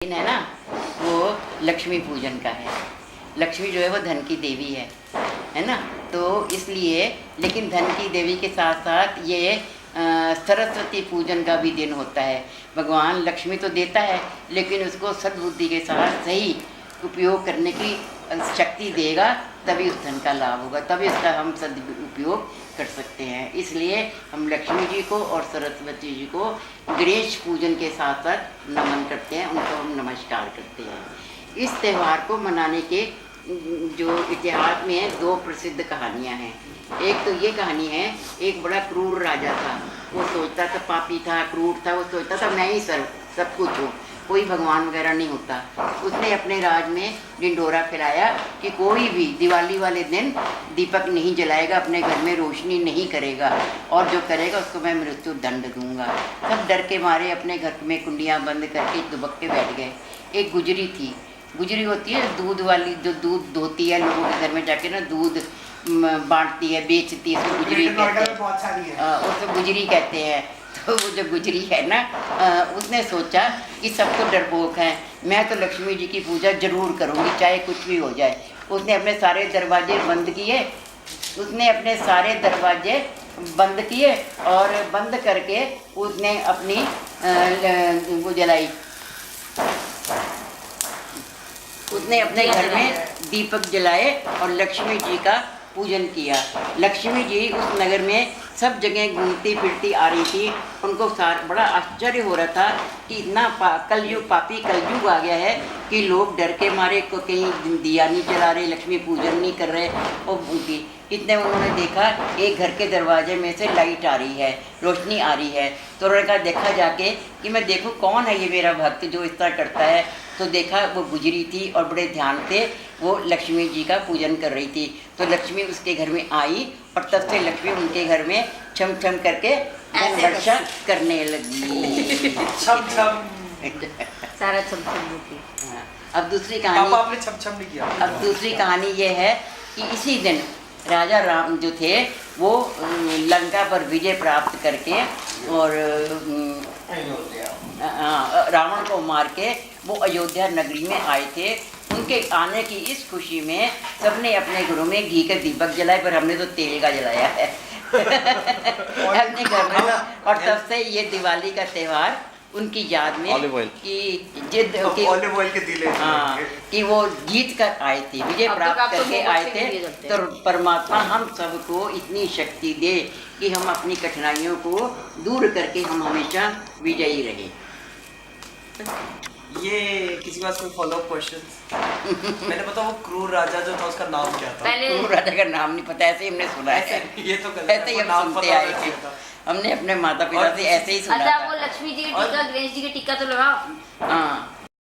दिन है ना, वो लक्ष्मी पूजन का है। लक्ष्मी जो है वो धन की देवी है ना। तो इसलिए लेकिन धन की देवी के साथ साथ ये सरस्वती पूजन का भी दिन होता है। भगवान लक्ष्मी तो देता है लेकिन उसको सद्बुद्धि के साथ सही उपयोग करने की शक्ति देगा, तभी उस धन का लाभ होगा, तभी उसका हम सदुपयोग कर सकते हैं। इसलिए हम लक्ष्मी जी को और सरस्वती जी को गणेश पूजन के साथ साथ नमन करते हैं, उनको हम नमस्कार करते हैं। इस त्यौहार को मनाने के जो इतिहास में है, दो प्रसिद्ध कहानियाँ हैं। एक तो ये कहानी है, एक बड़ा क्रूर राजा था। वो सोचता था, पापी था, क्रूर था, वो सोचता था मैं ही सब कुछ हूँ, कोई भगवान वगैरह नहीं होता। उसने अपने राज में ढिंढोरा फैलाया कि कोई भी दिवाली वाले दिन दीपक नहीं जलाएगा, अपने घर में रोशनी नहीं करेगा, और जो करेगा उसको मैं मृत्यु दंड दूंगा। सब डर के मारे अपने घर में कुंडियाँ बंद करके दुबक के बैठ गए। एक गुजरी थी, गुजरी होती है दूध वाली, जो दूध धोती है, लोगों के घर में जाके ना दूध बांटती है, बेचती है, उसको गुजरी कहते हैं। उसको गुजरी कहते हैं। तो वो जो गुजरी है ना, उसने सोचा कि सब तो डरपोक हैं, मैं तो लक्ष्मी जी की पूजा जरूर करूँगी, चाहे कुछ भी हो जाए। उसने अपने सारे दरवाजे बंद किए, बंद किए और बंद करके उसने अपनी वो जलाई, उसने अपने घर में दीपक जलाए और लक्ष्मी जी का पूजन किया। लक्ष्मी जी उस नगर में सब जगह घूमती फिरती आ रही थी। उनको बड़ा आश्चर्य हो रहा था कि इतना पापी कलयुग आ गया है कि लोग डर के मारे को कहीं दिया नहीं जला रहे, लक्ष्मी पूजन नहीं कर रहे। और उनकी इतने उन्होंने देखा एक घर के दरवाजे में से लाइट आ रही है, रोशनी आ रही है। तो उन्होंने कहा देखा जाके कि मैं देखूं कौन है ये मेरा भक्त जो इस तरह करता है। तो देखा वो गुजरी थी और बड़े ध्यान से वो लक्ष्मी जी का पूजन कर रही थी। तो लक्ष्मी उसके घर में आई और तब से लक्ष्मी उनके घर में छम छम करके वर्षा करने लगी। छम छम सारा छम छम होती। अब दूसरी कहानी, आपने छम छम नहीं किया। अब दूसरी कहानी ये है कि इसी दिन राजा राम जो थे वो लंका पर विजय प्राप्त करके और रावण को मार के वो अयोध्या नगरी में आए थे। उनके आने की इस खुशी में सबने अपने घरों में घी के दीपक जलाए, पर हमने तो तेल का जलाया है अपने घर में। और तब से ये दिवाली का त्यौहार उनकी याद में कि जिद की ऑलिव ऑयल के दिले, हाँ, कि वो जीत कर आए थे, विजय प्राप्त करके आए थे। तो परमात्मा हम सबको इतनी शक्ति दे कि हम अपनी कठिनाइयों को दूर करके हम हमेशा विजयी रहे। ये किसी बात कोई फॉलो अप क्वेश्चन मैंने पता वो क्रूर राजा जो था उसका नाम क्या था? क्रूर राजा का नाम नहीं पता, ऐसे ही हमने सुना है। ये तो ऐसे ही हम सुनते आए थे, हमने अपने माता पिता से ऐसे ही सुना अच्छा था। वो लक्ष्मी जी की टीका, गणेश जी की टीका तो लगाओ। हाँ,